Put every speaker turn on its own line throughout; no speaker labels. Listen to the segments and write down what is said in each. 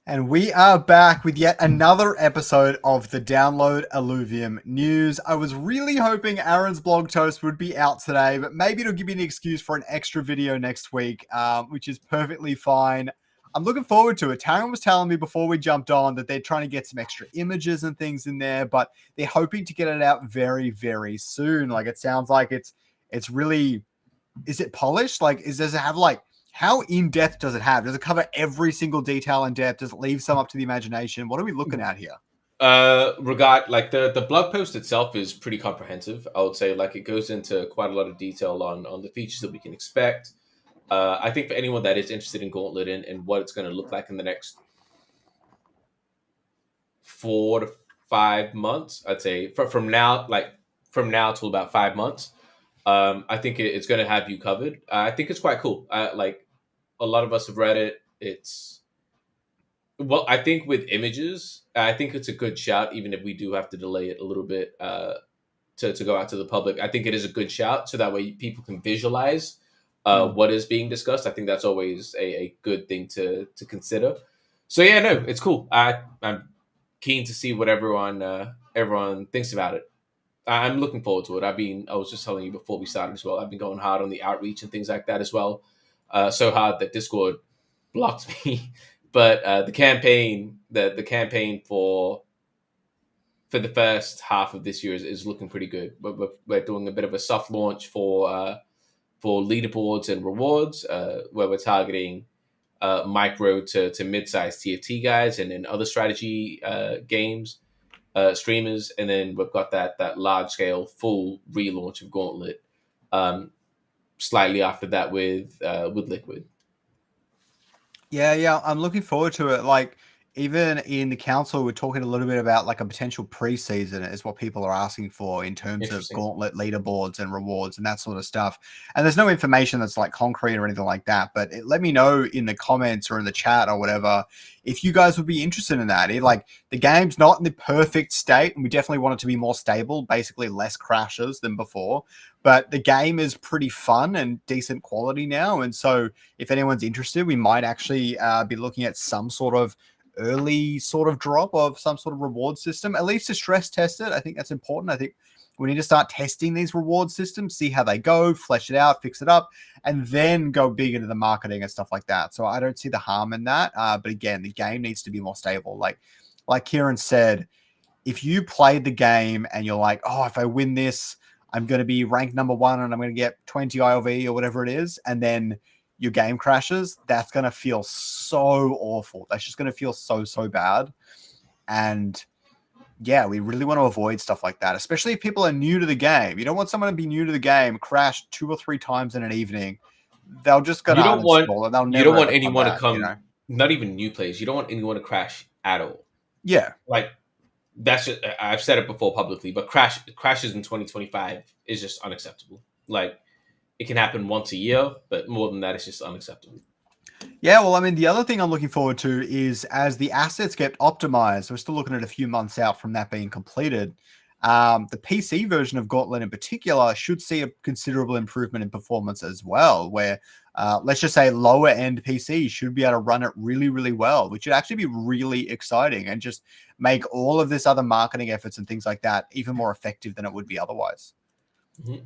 And we are back with yet another episode of the Download Illuvium News. I was really hoping Aaron's blog toast would be out today, but maybe it'll give me an excuse for an extra video next week, which is perfectly fine. I'm looking forward to it. Taryn was telling me before we jumped on that they're trying to get some extra images and things in there, but they're hoping to get it out very, very soon. Like, it sounds like it's really, is it polished? Like, does it have like, how in-depth does it have? Does it cover every single detail in depth? Does it leave some up to the imagination? What are we looking at here?
The blog post itself is pretty comprehensive. I would say like it goes into quite a lot of detail on the features that we can expect. I think for anyone that is interested in Gauntlet and what it's going to look like in the next 4 to 5 months, I'd say from now till about 5 months, I think it's going to have you covered. I think it's quite cool. Like a lot of us have read it. I think with images, I think it's a good shout, even if we do have to delay it a little bit to go out to the public. I think it is a good shout, so that way people can visualize what is being discussed. I think that's always a good thing to consider. So yeah, no, it's cool. I'm keen to see what everyone thinks about it. I'm looking forward to it. I was just telling you before we started as well, I've been going hard on the outreach and things like that as well. So hard that Discord blocked me. But the campaign for the first half of this year is looking pretty good. We're doing a bit of a soft launch for leaderboards and rewards, where we're targeting micro to mid-sized TFT guys and other strategy games, streamers, and then we've got that large scale full relaunch of Gauntlet slightly after that with Liquid.
Yeah, I'm looking forward to it. Like, even in the council, we're talking a little bit about like a potential pre-season is what people are asking for in terms of Gauntlet leaderboards and rewards and that sort of stuff. And there's no information that's like concrete or anything like that, but let me know in the comments or in the chat or whatever if you guys would be interested in that. Like, the game's not in the perfect state, and we definitely want it to be more stable, basically less crashes than before. But the game is pretty fun and decent quality now. And so if anyone's interested, we might actually be looking at some sort of early sort of drop of some sort of reward system, at least to stress test it. I think that's important. I think we need to start testing these reward systems, see how they go, flesh it out, fix it up, and then go big into the marketing and stuff like that. So I don't see the harm in that. But again, the game needs to be more stable. Like Kieran said, if you played the game and you're like, oh, if I win this, I'm going to be ranked number 1 and I'm going to get 20 ILV or whatever it is, and then your game crashes, that's going to feel so awful. That's just going to feel so bad. And yeah, we really want to avoid stuff like that, especially if people are new to the game. You don't want someone to be new to the game, crash 2 or 3 times in an evening. They'll just go to uninstall and they'll never.
You don't want anyone to come, not even new players. You don't want anyone to crash at all.
Yeah,
like that's just, I've said it before publicly, but crashes in 2025 is just unacceptable. Like, it can happen once a year, but more than that, it's just unacceptable.
Yeah, well, I mean, the other thing I'm looking forward to is as the assets get optimized, we're still looking at a few months out from that being completed. The PC version of Gauntlet in particular should see a considerable improvement in performance as well, where let's just say lower end PCs should be able to run it really, really well, which would actually be really exciting and just make all of this other marketing efforts and things like that even more effective than it would be otherwise.
Mm-hmm.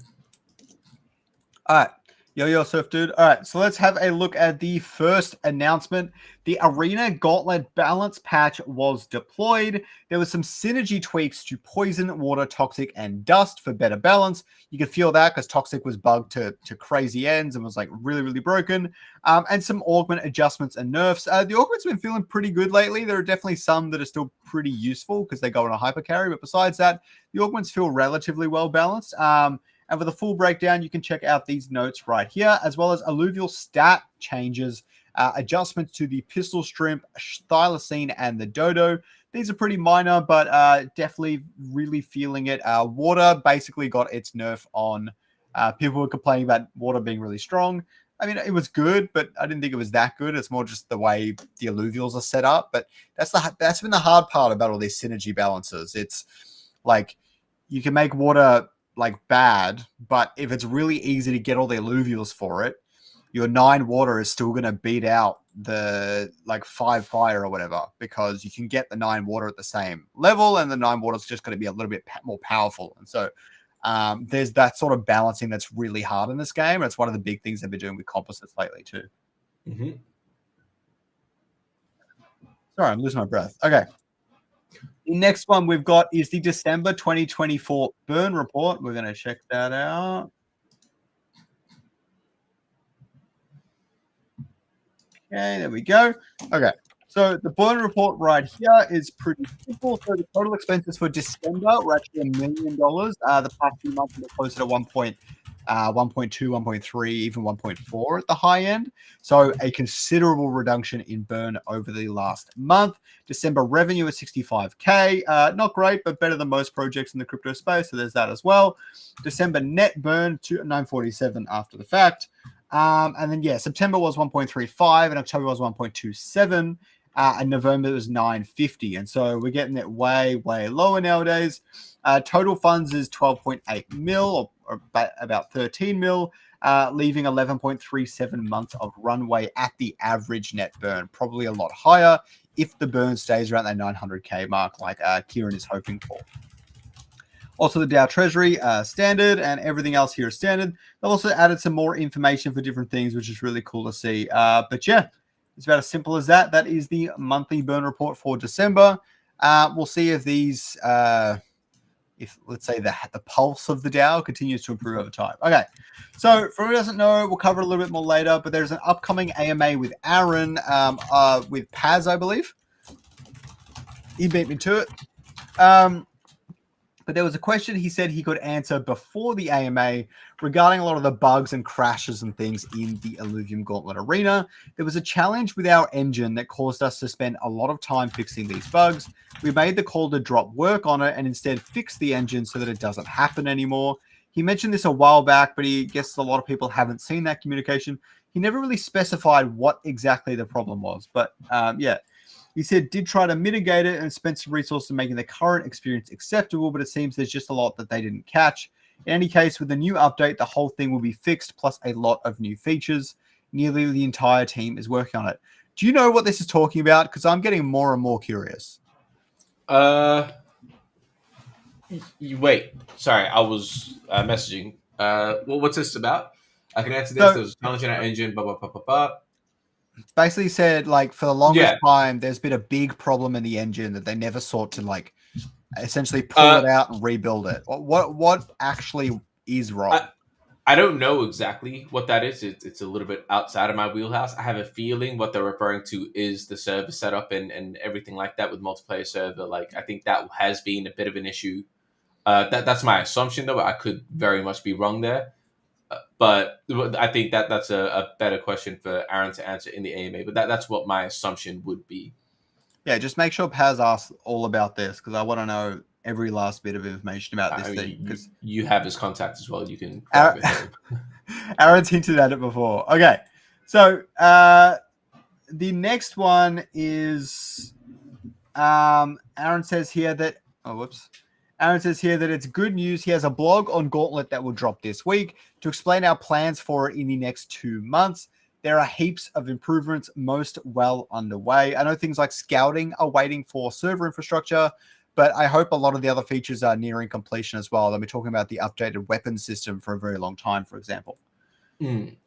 All right. Yo, Surf Dude. All right, so let's have a look at the first announcement. The Arena Gauntlet balance patch was deployed. There was some synergy tweaks to Poison, Water, Toxic, and Dust for better balance. You could feel that because Toxic was bugged to crazy ends and was like really, really broken. And some augment adjustments and nerfs. The augments have been feeling pretty good lately. There are definitely some that are still pretty useful because they go on a hyper carry. But besides that, the augments feel relatively well balanced. And for the full breakdown, you can check out these notes right here, as well as alluvial stat changes, adjustments to the pistol shrimp, thylacine, and the dodo. These are pretty minor, but definitely really feeling it. Water basically got its nerf on. People were complaining about water being really strong. I mean, it was good, but I didn't think it was that good. It's more just the way the alluvials are set up. But that's been the hard part about all these synergy balances. It's like you can make water like bad, but if it's really easy to get all the alluvials for it, your 9 water is still going to beat out the like 5 fire or whatever, because you can get the 9 water at the same level, and the 9 water is just going to be a little bit more powerful. And so there's that sort of balancing that's really hard in this game. And it's one of the big things they've been doing with composites lately too.
Mm-hmm.
Sorry, I'm losing my breath. Okay. The next one we've got is the December 2024 burn report. We're going to check that out. Okay, there we go. Okay, so the burn report right here is pretty simple. So the total expenses for December were actually $1 million. The past few months were closer to 1.2, 1.3, even 1.4 at the high end. So a considerable reduction in burn over the last month. December revenue is 65K. Not great, but better than most projects in the crypto space. So there's that as well. December net burn to 947 after the fact. And then, yeah, September was 1.35 and October was 1.27 and November was 950. And so we're getting it way, way lower nowadays. Total funds is 12.8 mil or about 13 mil, leaving 11.37 months of runway at the average net burn, probably a lot higher if the burn stays around that 900K mark like Kieran is hoping for. Also, the Dow Treasury standard and everything else here is standard. They've also added some more information for different things, which is really cool to see. But yeah, it's about as simple as that. That is the monthly burn report for December. We'll see if these, if let's say the pulse of the Dow continues to improve over time. Okay, so for who doesn't know, we'll cover it a little bit more later. But there's an upcoming AMA with Aaron, with Paz, I believe. He beat me to it. But there was a question he said he could answer before the AMA regarding a lot of the bugs and crashes and things in the Illuvium Gauntlet Arena. There was a challenge with our engine that caused us to spend a lot of time fixing these bugs. We made the call to drop work on it and instead fix the engine so that it doesn't happen anymore. He mentioned this a while back, but he guessed a lot of people haven't seen that communication. He never really specified what exactly the problem was, but yeah. He said, did try to mitigate it and spent some resources making the current experience acceptable, but it seems there's just a lot that they didn't catch. In any case, with the new update, the whole thing will be fixed, plus a lot of new features. Nearly the entire team is working on it. Do you know what this is talking about? Because I'm getting more and more curious.
Wait, sorry, I was messaging. Well, what's this about? I can answer this. So, there's a challenge in our engine, blah, blah, blah, blah, blah.
Basically said, like, for the longest time, there's been a big problem in the engine that they never sought to, like, essentially pull it out and rebuild it. What actually is wrong?
I don't know exactly what that is. It's a little bit outside of my wheelhouse. I have a feeling what they're referring to is the server setup and everything like that with multiplayer server. Like, I think that has been a bit of an issue. That's my assumption, though. I could very much be wrong there. But I think that's a better question for Aaron to answer in the AMA. But that's what my assumption would be.
Yeah, just make sure Paz asks all about this because I want to know every last bit of information about this thing. Because
you have his contact as well. You can.
Aaron's hinted at it before. Okay, so the next one is Aaron says here that Aaron says here that it's good news. He has a blog on Gauntlet that will drop this week to explain our plans for it in the next 2 months. There are heaps of improvements, most well underway. I know things like scouting are waiting for server infrastructure, but I hope a lot of the other features are nearing completion as well. I'll be talking about the updated weapon system for a very long time, for example.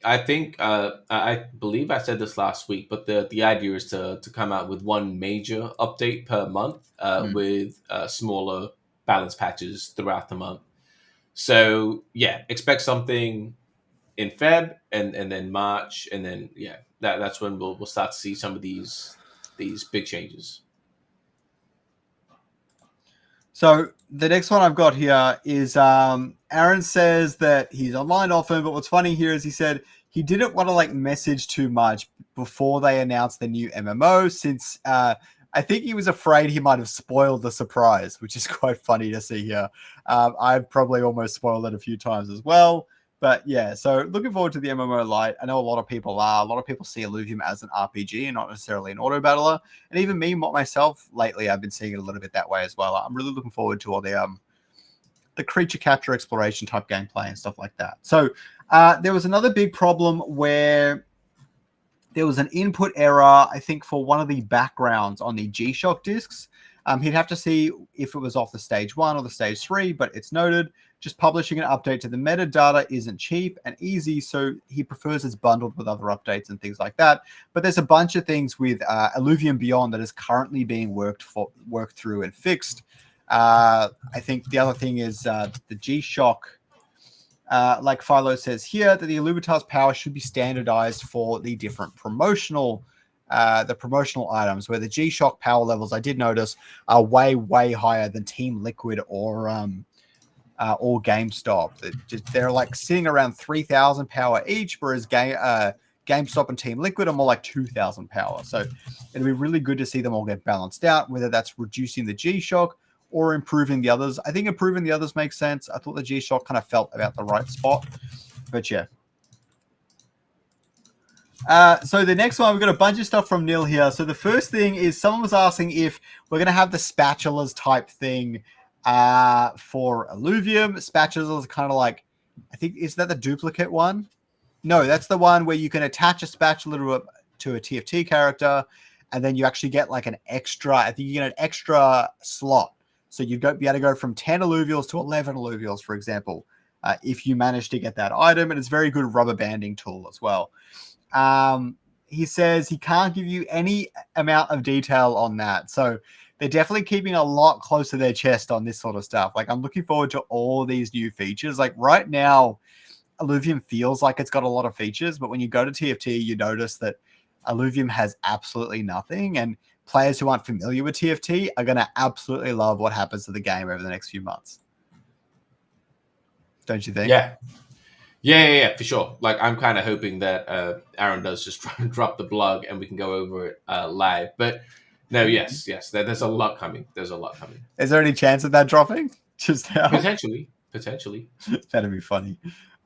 I think, I believe I said this last week, but the idea is to come out with one major update per month with smaller balance patches throughout the month. So yeah, expect something in Feb and then March, and then that's when we'll start to see some of these big changes.
So the next one I've got here is Aaron says that he's online often, but what's funny here is he said he didn't want to like message too much before they announced the new MMO since I think he was afraid he might have spoiled the surprise, which is quite funny to see here. I've probably almost spoiled it a few times as well. But yeah, so looking forward to the MMO Lite. I know a lot of people are. A lot of people see Illuvium as an RPG and not necessarily an auto battler. And even me, myself, lately, I've been seeing it a little bit that way as well. I'm really looking forward to all the creature capture exploration type gameplay and stuff like that. So there was another big problem where there was an input error, I think, for one of the backgrounds on the G-Shock discs. He'd have to see if it was off the stage 1 or the stage 3, but it's noted just publishing an update to the metadata isn't cheap and easy, so he prefers it's bundled with other updates and things like that. But there's a bunch of things with Illuvium Beyond that is currently being worked through and fixed. I think the other thing is the G-Shock. Like Philo says here, that the Illuvitar's power should be standardized for the different promotional items, where the G-Shock power levels, I did notice, are way, way higher than Team Liquid or GameStop. They're like sitting around 3,000 power each, whereas GameStop and Team Liquid are more like 2,000 power. So it'll be really good to see them all get balanced out, whether that's reducing the G-Shock or improving the others. I think improving the others makes sense. I thought the G-Shock kind of felt about the right spot. But yeah. So the next one, we've got a bunch of stuff from Neil here. So the first thing is someone was asking if we're going to have the spatulas type thing for Illuvium. Spatulas are kind of like, I think, is that the duplicate one? No, that's the one where you can attach a spatula to a TFT character, and then you actually get like an extra, I think you get an extra slot. So you'd be able to go from 10 alluvials to 11 alluvials, for example, if you manage to get that item. And it's a very good rubber banding tool as well. He says he can't give you any amount of detail on that. So they're definitely keeping a lot close to their chest on this sort of stuff. Like, I'm looking forward to all these new features. Like right now, Illuvium feels like it's got a lot of features, but when you go to TFT, you notice that Illuvium has absolutely nothing. And players who aren't familiar with TFT are going to absolutely love what happens to the game over the next few months. Don't you think?
Yeah, for sure. Like, I'm kind of hoping that Aaron does just drop the blog and we can go over it live. But no, yes, there's a lot coming.
Is there any chance of that dropping just now?
Potentially.
That'd be funny.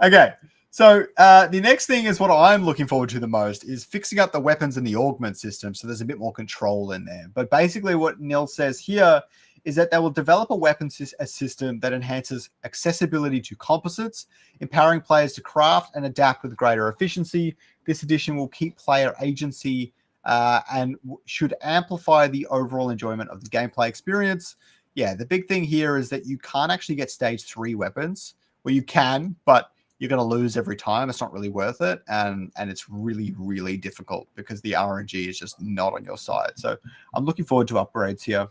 Okay. So the next thing is what I'm looking forward to the most is fixing up the weapons and the augment system, so there's a bit more control in there. But basically what Neil says here is that they will develop a weapon system that enhances accessibility to composites, empowering players to craft and adapt with greater efficiency. This edition will keep player agency and should amplify the overall enjoyment of the gameplay experience. Yeah, the big thing here is that you can't actually get stage 3 weapons. Well, you can, but you're going to lose every time. It's not really worth it. And it's really, really difficult because the RNG is just not on your side. So I'm looking forward to upgrades here.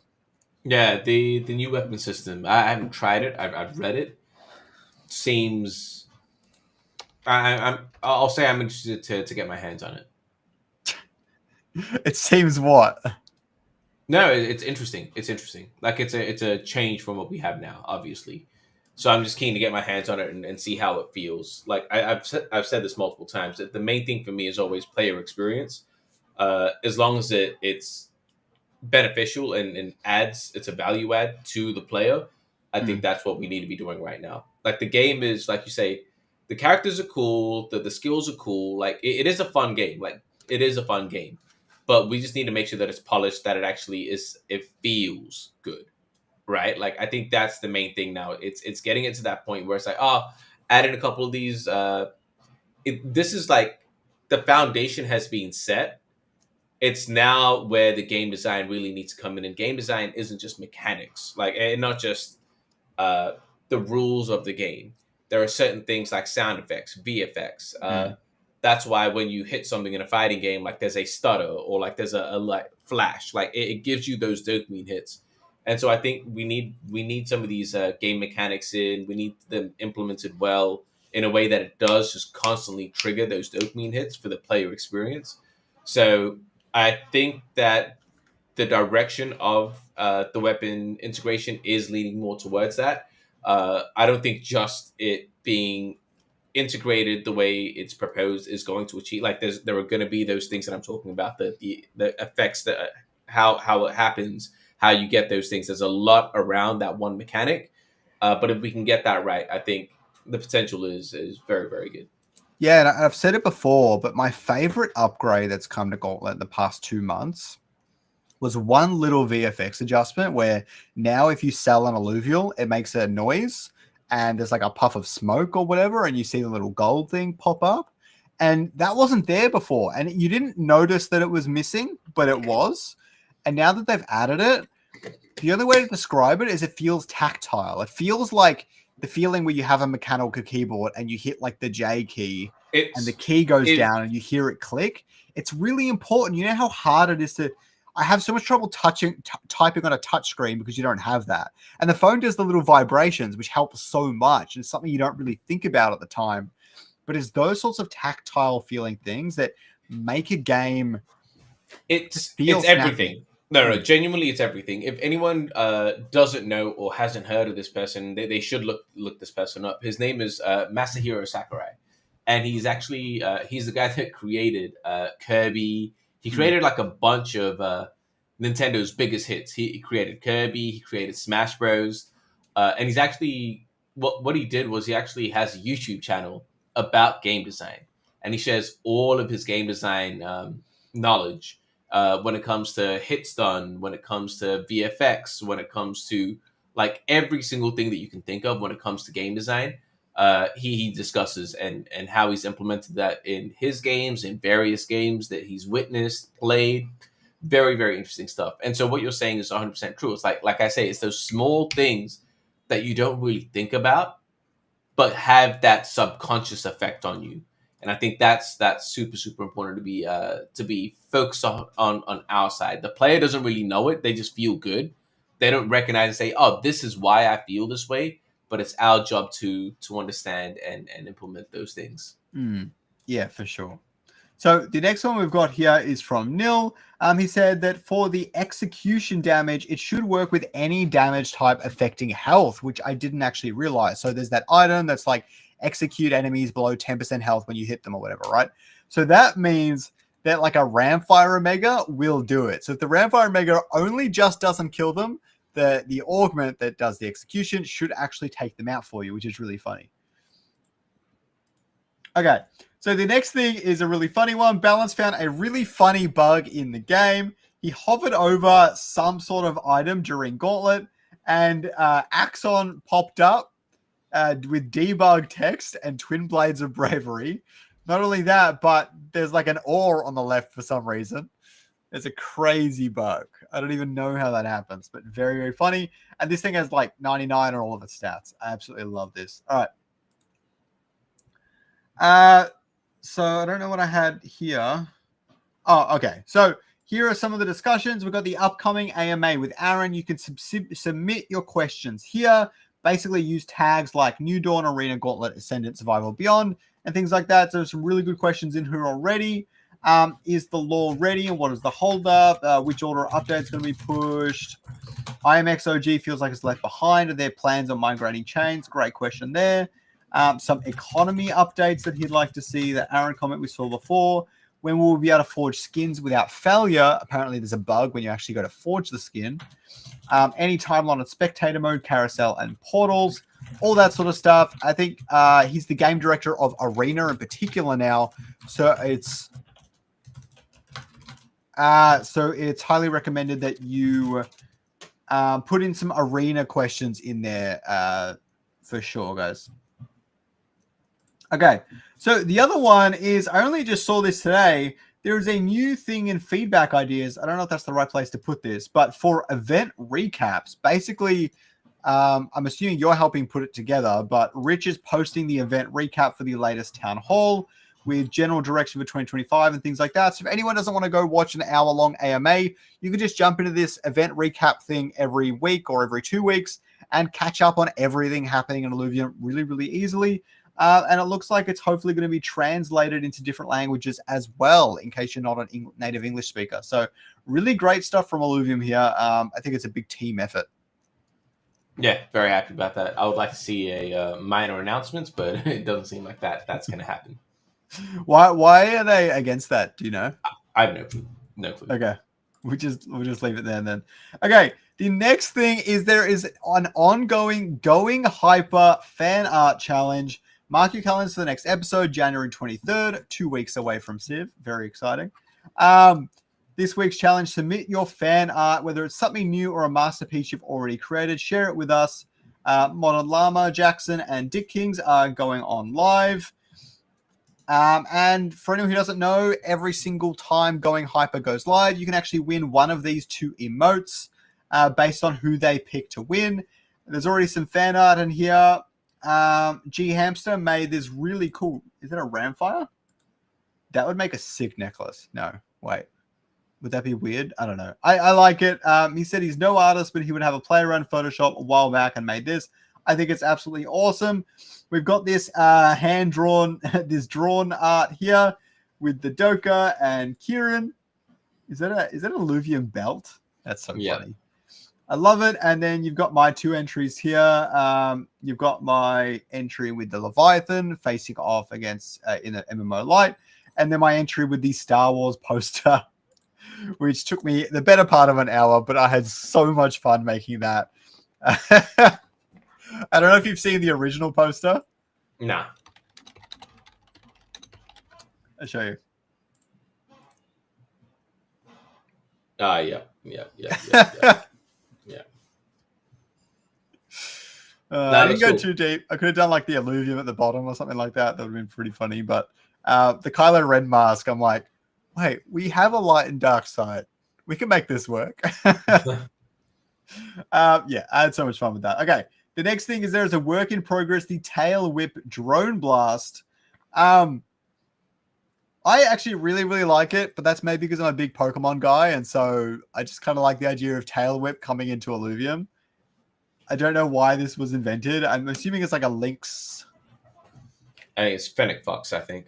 Yeah, the new weapon system. I haven't tried it. I've read it. Seems. I'll say I'm interested to get my hands on it.
It seems what?
No, it's interesting. It's interesting. Like it's a change from what we have now, obviously. So I'm just keen to get my hands on it and see how it feels. Like I've said this multiple times. That the main thing for me is always player experience. As long as it's beneficial and it's a value add to the player, I think that's what we need to be doing right now. Like the game is, like you say, the characters are cool, the skills are cool. Like it is a fun game. Like it is a fun game, but we just need to make sure that it's polished, that it feels good. Right, like I think that's the main thing now. It's getting it to that point where it's like, add in a couple of these. This is like the foundation has been set. It's now where the game design really needs to come in, and game design isn't just mechanics, like, and not just the rules of the game. There are certain things like sound effects, VFX. That's why when you hit something in a fighting game, like there's a stutter or like there's a like flash, like it gives you those dopamine hits. And so I think we need some of these game mechanics in. We need them implemented well in a way that it does just constantly trigger those dopamine hits for the player experience. So I think that the direction of the weapon integration is leaning more towards that. I don't think just it being integrated the way it's proposed is going to achieve. Like there are going to be those things that I'm talking about, the effects, that how it happens, how you get those things. There's a lot around that one mechanic, but if we can get that right, I think the potential is very, very good.
Yeah, and I've said it before, but my favorite upgrade that's come to Gauntlet in the past 2 months was one little VFX adjustment where now if you sell an alluvial, it makes a noise and there's like a puff of smoke or whatever, and you see the little gold thing pop up. And that wasn't there before. And you didn't notice that it was missing, but it was. And now that they've added it, the only way to describe it is it feels tactile. It feels like the feeling where you have a mechanical keyboard and you hit like the J key and the key goes down and you hear it click. It's really important. You know how hard it is to... I have so much trouble typing on a touch screen because you don't have that. And the phone does the little vibrations, which helps so much. And it's something you don't really think about at the time. But it's those sorts of tactile feeling things that make a game...
It's everything. No, genuinely, it's everything. If anyone doesn't know or hasn't heard of this person, they should look this person up. His name is Masahiro Sakurai, and he's actually he's the guy that created Kirby. He created like a bunch of Nintendo's biggest hits. He created Kirby, he created Smash Bros, and he's actually what he did was he actually has a YouTube channel about game design, and he shares all of his game design knowledge. When it comes to hits done, when it comes to VFX, when it comes to like every single thing that you can think of when it comes to game design, he discusses and how he's implemented that in his games, in various games that he's witnessed, played. Very, very interesting stuff. And so what you're saying is 100% true. It's like I say, it's those small things that you don't really think about, but have that subconscious effect on you. And I think that's super, super important to be focused on our side. The player doesn't really know it. They just feel good. They don't recognize and say, oh, this is why I feel this way. But it's our job to understand and implement those things.
Yeah, for sure. So the next one we've got here is from Nil. He said that for the execution damage, it should work with any damage type affecting health, which I didn't actually realize. So there's that item that's like execute enemies below 10% health when you hit them or whatever, right? So that means that like a Ramfire Omega will do it. So if the Ramfire Omega only just doesn't kill them, the augment that does the execution should actually take them out for you, which is really funny. Okay, so the next thing is a really funny one. Balance found a really funny bug in the game. He hovered over some sort of item during Gauntlet, and Axon popped up with debug text and twin blades of bravery. Not only that, but there's like an ore on the left for some reason. It's a crazy bug. I don't even know how that happens, but very, very funny. And this thing has like 99 on all of its stats. I absolutely love this. All right. So I don't know what I had here. Oh, okay. So here are some of the discussions. We've got the upcoming AMA with Aaron. You can submit your questions here. Basically use tags like New Dawn, Arena, Gauntlet, Ascendant, Survival, Beyond, and things like that. So there's some really good questions in here already. Is the law ready and what is the holdup? Which order updates going to be pushed? IMXOG feels like it's left behind. Are there plans on migrating chains? Great question there. Some economy updates that he'd like to see. The Aaron comment we saw before. When will we be able to forge skins without failure? Apparently there's a bug when you actually go to forge the skin. Any timeline on spectator mode, carousel, and portals. All that sort of stuff. I think he's the game director of Arena in particular now. So it's highly recommended that you put in some Arena questions in there for sure, guys. Okay, so the other one is, I only just saw this today. There is a new thing in feedback ideas. I don't know if that's the right place to put this, but for event recaps, basically, I'm assuming you're helping put it together, but Rich is posting the event recap for the latest town hall with general direction for 2025 and things like that. So if anyone doesn't want to go watch an hour-long AMA, you can just jump into this event recap thing every week or every 2 weeks and catch up on everything happening in Illuvium really, really easily. And it looks like it's hopefully going to be translated into different languages as well, in case you're not a native English speaker. So really great stuff from Illuvium here. I think it's a big team effort.
Yeah, very happy about that. I would like to see a minor announcements, but it doesn't seem like that's going to happen.
Why are they against that? Do you know?
I have no clue.
Okay, we'll just leave it there then. Okay, the next thing is there is an ongoing Going Hyper fan art challenge. Mark your calendars for the next episode, January 23rd, 2 weeks away from Civ. Very exciting. This week's challenge, submit your fan art, whether it's something new or a masterpiece you've already created. Share it with us. Modern Llama, Jackson, and Dick Kings are going on live. And for anyone who doesn't know, every single time Going Hyper goes live, you can actually win one of these 2 emotes based on who they pick to win. There's already some fan art in here. G Hamster made this really cool. Is it a Ramfire? That would make a sick necklace. No, wait. Would that be weird? I don't know. I like it. He said he's no artist, but he would have a play around Photoshop a while back and made this. I think it's absolutely awesome. We've got this hand-drawn, this drawn art here with the Doka and Kieran. Is that an Illuvium belt? That's so funny. I love it. And then you've got my 2 entries here. You've got my entry with the Leviathan facing off against in the MMO light. And then my entry with the Star Wars poster, which took me the better part of an hour, but I had so much fun making that. I don't know if you've seen the original poster.
Nah.
I'll show you.
Yeah.
I didn't go too deep. I could have done like the Illuvium at the bottom or something like that. That would have been pretty funny. But the Kylo Ren mask, I'm like, wait, we have a light and dark side. We can make this work. Yeah, I had so much fun with that. Okay, the next thing is there's a work in progress, the Tail Whip Drone Blast. I actually really, really like it, but that's maybe because I'm a big Pokemon guy, and so I just kind of like the idea of Tail Whip coming into Illuvium. I don't know why this was invented. I'm assuming it's like a Lynx.
I think it's Fennec Fox, I think.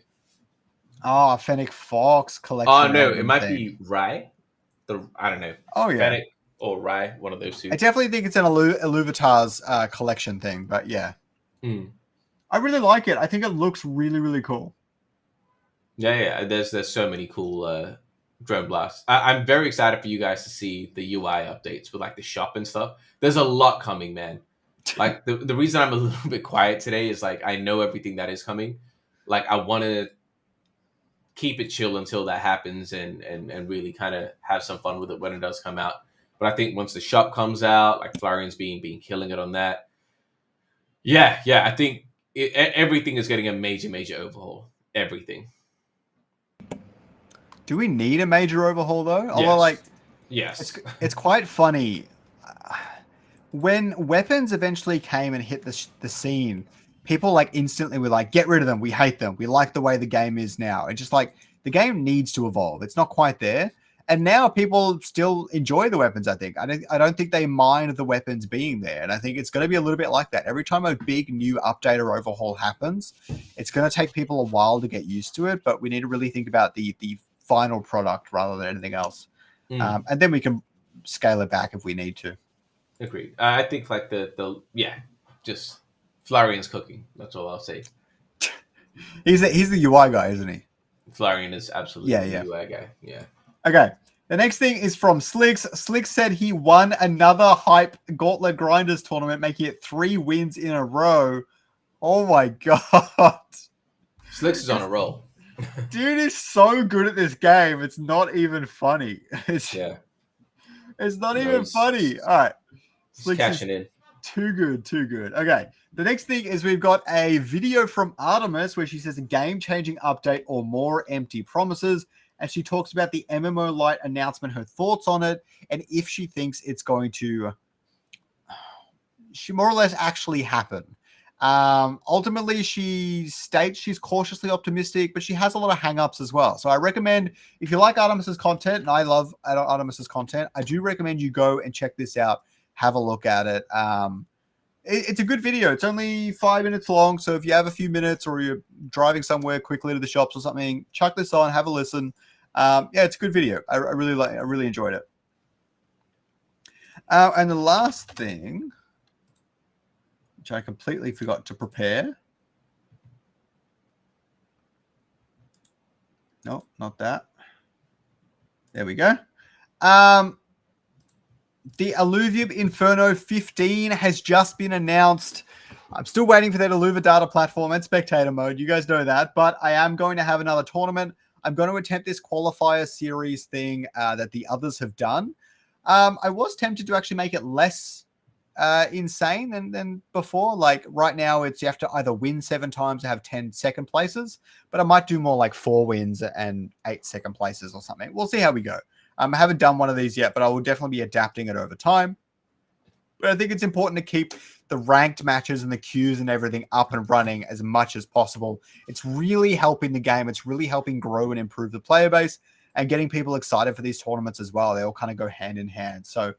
Oh, Fennec Fox collection.
Oh, no, it might be Rye. I don't know.
Oh, yeah.
Fennec or Rye, one of those 2.
I definitely think it's an Illuvitar's collection thing, but yeah. I really like it. I think it looks really, really cool.
Yeah. There's so many cool drone blasts. I'm very excited for you guys to see the UI updates with like the shop and stuff. There's a lot coming, man. Like the reason I'm a little bit quiet today is like I know everything that is coming. Like I want to keep it chill until that happens and really kind of have some fun with it when it does come out. But I think once the shop comes out, like Florian's been killing it on that. Yeah, I think everything is getting a major overhaul. Everything.
Do we need a major overhaul though?
Yes.
Although, like,
yes,
it's quite funny when weapons eventually came and hit the scene. People like instantly were like, "Get rid of them. We hate them. We like the way the game is now." It's just like the game needs to evolve. It's not quite there, and now people still enjoy the weapons. I think. I don't think they mind the weapons being there, and I think it's going to be a little bit like that. Every time a big new update or overhaul happens, it's going to take people a while to get used to it. But we need to really think about the final product rather than anything else, and then we can scale it back if we need to.
Agreed. I think like just Florian's cooking. That's all I'll say.
He's the UI guy, isn't he?
Florian is absolutely the UI guy. Yeah.
Okay. The next thing is from Slicks. Slicks said he won another hype Gauntlet Grinders tournament, making it 3 wins in a row. Oh my god.
Slicks is on a roll.
Dude is so good at this game. It's not even funny. It's not even funny. All right.
Slicks cashing in.
Too good. Okay. The next thing is we've got a video from Artemis where she says a game-changing update or more empty promises. And she talks about the MMO Lite announcement, her thoughts on it, and if she thinks it's going to more or less actually happen. Ultimately, she states she's cautiously optimistic, but she has a lot of hang-ups as well. So I recommend, if you like Artemis's content, and I love Artemis's content, I do recommend you go and check this out, have a look at it. It's a good video. It's only 5 minutes long, so if you have a few minutes or you're driving somewhere quickly to the shops or something, chuck this on, have a listen. It's a good video. I really enjoyed it. And the last thing, which I completely forgot to prepare. No, not that. There we go. The Illuvium Inferno 15 has just been announced. I'm still waiting for that Illuva data platform and spectator mode. You guys know that, but I am going to have another tournament. I'm going to attempt this qualifier series thing that the others have done. I was tempted to actually make it less insane than before. Like right now, it's you have to either win 7 times or have 10 second places, but I might do more like 4 wins and 8 second places or something. We'll see how we go. I haven't done one of these yet, but I will definitely be adapting it over time. But I think it's important to keep the ranked matches and the queues and everything up and running as much as possible. It's really helping the game. It's really helping grow and improve the player base and getting people excited for these tournaments as well. They all kind of go hand in hand. So,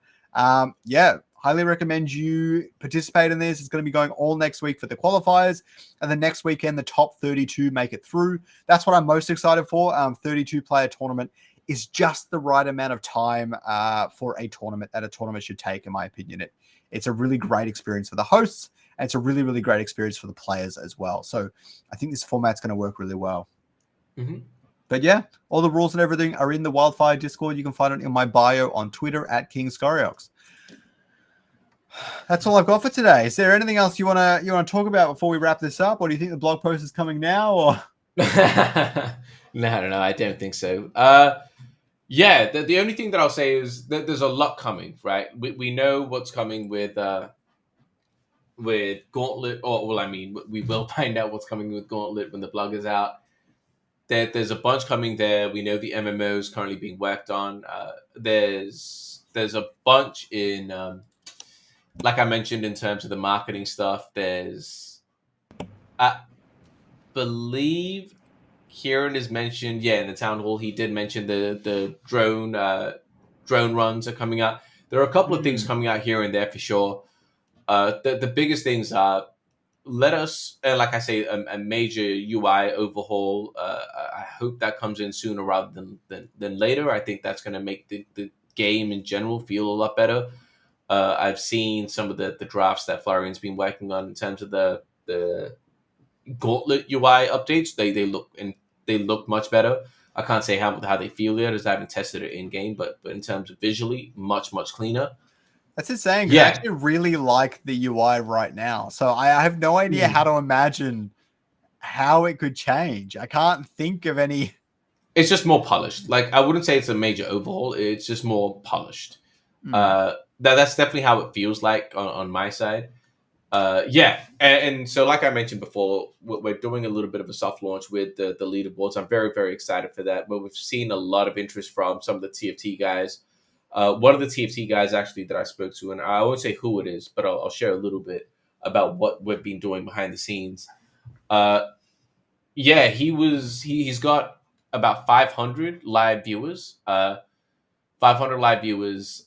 yeah, highly recommend you participate in this. It's going to be going all next week for the qualifiers. And the next weekend, the top 32 make it through. That's what I'm most excited for. 32-player tournament is just the right amount of time for a tournament that a tournament should take, in my opinion. It's a really great experience for the hosts, and it's a really, really great experience for the players as well. So I think this format's going to work really well.
Mm-hmm.
But yeah, all the rules and everything are in the Wildfire Discord. You can find it in my bio on Twitter at King Scoriox. That's all I've got for today. Is there anything else you wanna talk about before we wrap this up, or do you think the blog post is coming now? Or
No, I don't think so. Yeah, the only thing that I'll say is that there's a lot coming, right? We know what's coming with Gauntlet, or well, I mean, we will find out what's coming with Gauntlet when the blog is out. There's a bunch coming there. We know the MMO is currently being worked on. There's a bunch in, like I mentioned, in terms of the marketing stuff. I believe Kieran has mentioned, in the town hall, he did mention the drone runs are coming out. There are a couple of things coming out here and there for sure. The biggest things are, let us, like I say, a major UI overhaul. I hope that comes in sooner rather than later. I think that's going to make the game in general feel a lot better. I've seen some of the drafts that Florian's been working on in terms of the Gauntlet UI updates. They look much better. I can't say how they feel yet, as I haven't tested it in game, but in terms of visually, much cleaner.
That's insane. Yeah. I actually really like the UI right now. So I have no idea how to imagine how it could change. I can't think of any.
It's just more polished. Like, I wouldn't say it's a major overhaul. It's just more polished. That's definitely how it feels like on my side. And so like I mentioned before, we're doing a little bit of a soft launch with the leaderboards. I'm very, very excited for that. But we've seen a lot of interest from some of the TFT guys. One of the TFT guys actually that I spoke to, and I won't say who it is, but I'll share a little bit about what we've been doing behind the scenes. He's got about 500 live viewers. 500 live viewers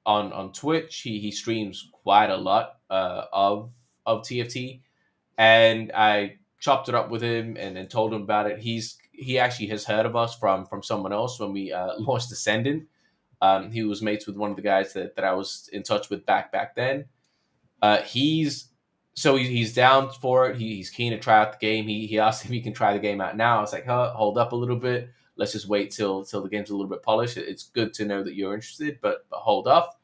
on Twitch. He streams quite a lot of TFT, and I chopped it up with him and told him about it. He actually has heard of us from someone else when we launched Ascendant. He was mates with one of the guys that I was in touch with back then. He's down for it. He's keen to try out the game. He asked if he can try the game out now. I was like, hold up a little bit. Let's just wait till the game's a little bit polished. It's good to know that you're interested, but hold off.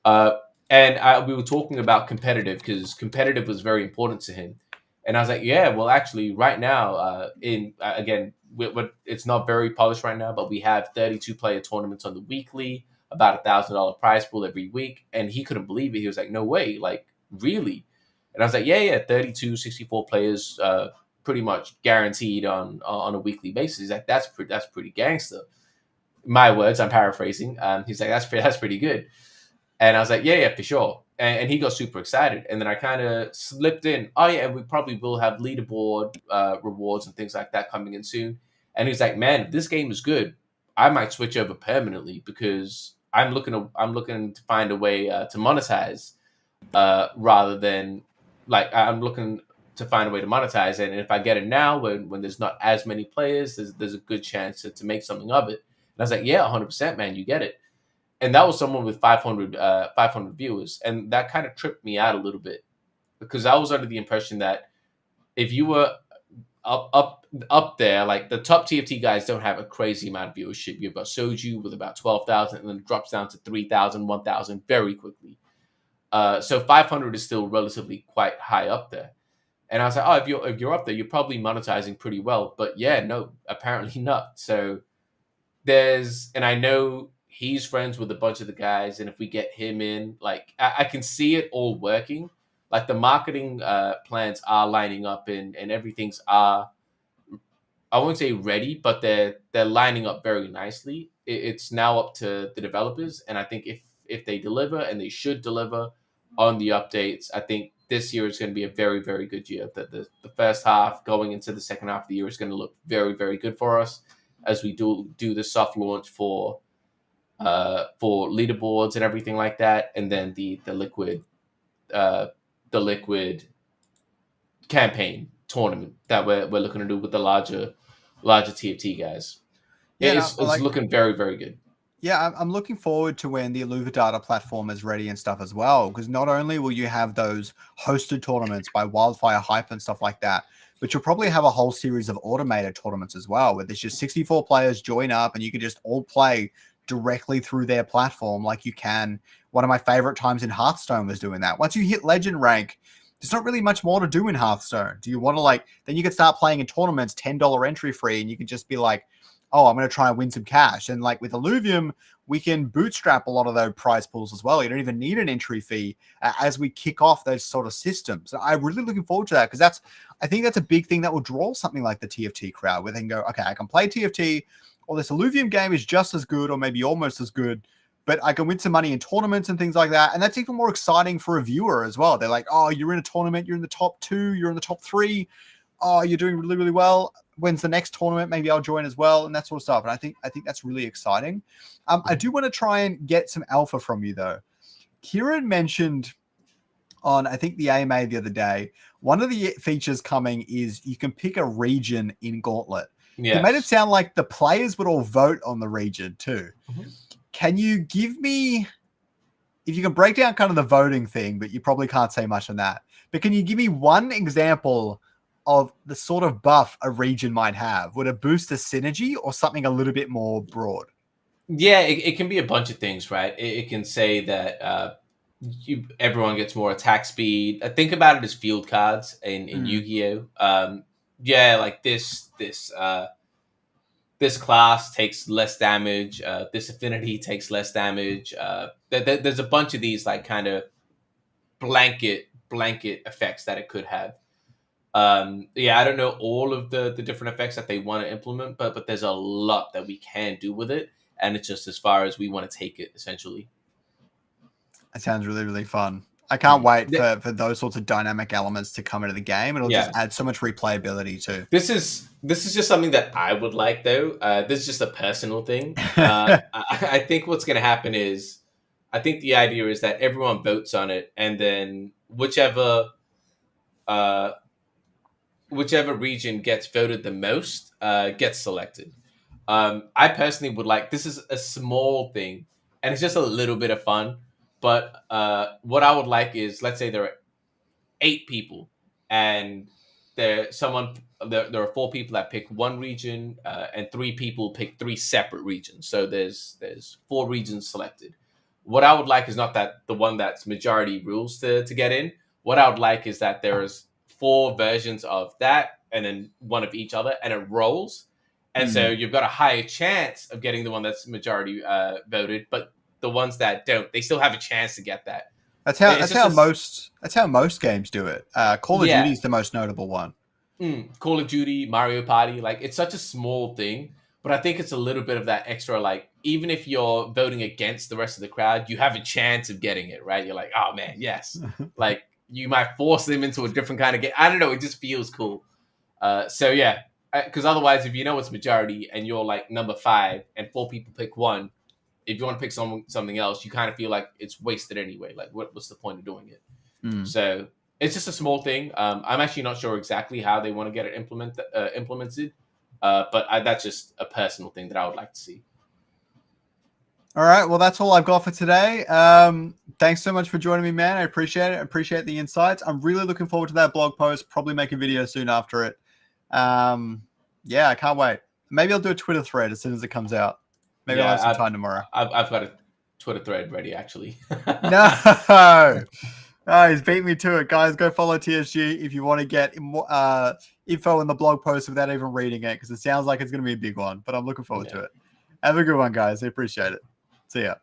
We were talking about competitive, because competitive was very important to him. And I was like, yeah, well, actually, right now, it's not very polished right now, but we have 32-player tournaments on the weekly, about $1,000 prize pool every week. And he couldn't believe it. He was like, no way, like, really? And I was like, yeah, 32, 64 players, pretty much guaranteed on a weekly basis. He's like, that's pretty gangster. My words, I'm paraphrasing. He's like, that's pretty good. And I was like, yeah, for sure. And he got super excited. And then I kind of slipped in, we probably will have leaderboard rewards and things like that coming in soon. And he's like, man, if this game is good, I might switch over permanently, because I'm looking to find a way to monetize rather than, like, I'm looking to find a way to monetize. And if I get it now, when there's not as many players, there's a good chance to make something of it. And I was like, yeah, 100%, man, you get it. And that was someone with 500 viewers. And that kind of tripped me out a little bit, because I was under the impression that if you were up there, like the top TFT guys don't have a crazy amount of viewership. You've got Soju with about 12,000, and then it drops down to 3,000, 1,000 very quickly. So 500 is still relatively quite high up there. And I was like, if you're up there, you're probably monetizing pretty well. But yeah, no, apparently not. So and I know he's friends with a bunch of the guys, and if we get him in, like I can see it all working. Like the marketing plans are lining up, and everything's I won't say ready, but they're lining up very nicely. It's now up to the developers, and I think if they deliver, and they should deliver on the updates, I think this year is going to be a very, very good year. The first half going into the second half of the year is going to look very, very good for us as we do the soft launch for leaderboards and everything like that, and then uh, the liquid campaign tournament that we're looking to do with the larger TFT guys.
Yeah,
It's looking very, very good.
Yeah, I'm looking forward to when the Illuva data platform is ready and stuff as well, because not only will you have those hosted tournaments by Wildfire Hype and stuff like that, but you'll probably have a whole series of automated tournaments as well, where there's just 64 players join up and you can just all play directly through their platform like you can. One of my favorite times in Hearthstone was doing that. Once you hit legend rank, there's not really much more to do in Hearthstone. Do you want to then you can start playing in tournaments, $10 entry free, and you can just be like, oh, I'm going to try and win some cash. And like with Illuvium, we can bootstrap a lot of those prize pools as well. You don't even need an entry fee as we kick off those sort of systems. And I'm really looking forward to that, because I think that's a big thing that will draw something like the TFT crowd, where they can go, okay, I can play TFT, or this Illuvium game is just as good, or maybe almost as good, but I can win some money in tournaments and things like that. And that's even more exciting for a viewer as well. They're like, oh, you're in a tournament, you're in the top 2, you're in the top 3. Oh, you're doing really, really well. When's the next tournament? Maybe I'll join as well, and that sort of stuff. And I think that's really exciting. I do want to try and get some alpha from you, though. Kieran mentioned on, I think, the AMA the other day, one of the features coming is you can pick a region in Gauntlet. Yes. He made it sound like the players would all vote on the region too. Mm-hmm. Can you give me, if you can break down kind of the voting thing, but you probably can't say much on that, but can you give me one example of the sort of buff a region might have? Would it boost the synergy or something a little bit more broad?
Yeah, it can be a bunch of things, right? It can say that everyone gets more attack speed. Think about it as field cards in Yu-Gi-Oh! Yeah, like this class takes less damage. This affinity takes less damage. There's a bunch of these like kind of blanket effects that it could have. Yeah, I don't know all of the different effects that they want to implement, but there's a lot that we can do with it, and it's just as far as we want to take it, essentially.
That sounds really, really fun. I can't wait for those sorts of dynamic elements to come into the game. It'll just add so much replayability too.
This is just something that I would like, though. This is just a personal thing. I think what's going to happen is, I think the idea is that everyone votes on it, and then whichever region gets voted the most gets selected. I personally would like, this is a small thing, and it's just a little bit of fun, but what I would like is, let's say there are 8 people, and there are 4 people that pick one region, and 3 people pick 3 separate regions. So there's 4 regions selected. What I would like is not that the one that's majority rules to get in. What I would like is that there's 4 versions of that, and then one of each other, and it rolls. And so you've got a higher chance of getting the one that's majority voted, but the ones that don't, they still have a chance to get that.
That's how most games do it. Call of Duty is the most notable one.
Call of Duty, Mario Party, like it's such a small thing, but I think it's a little bit of that extra, like even if you're voting against the rest of the crowd, you have a chance of getting it, right? You're like, oh man, yes. Like you might force them into a different kind of game. I don't know. It just feels cool. So yeah, because otherwise, if you know it's majority and you're like number 5 and 4 people pick one, if you want to pick something else, you kind of feel like it's wasted anyway. Like what's the point of doing it? So it's just a small thing. I'm actually not sure exactly how they want to get it implemented, but that's just a personal thing that I would like to see.
All right. Well, that's all I've got for today. Thanks so much for joining me, man. I appreciate it. I appreciate the insights. I'm really looking forward to that blog post. Probably make a video soon after it. Yeah, I can't wait. Maybe I'll do a Twitter thread as soon as it comes out. Maybe I'll have some time tomorrow.
I've got a Twitter thread ready, actually.
No. Oh, he's beat me to it. Guys, go follow TSG if you want to get info in the blog post without even reading it, because it sounds like it's going to be a big one, but I'm looking forward to it. Have a good one, guys. I appreciate it. See ya.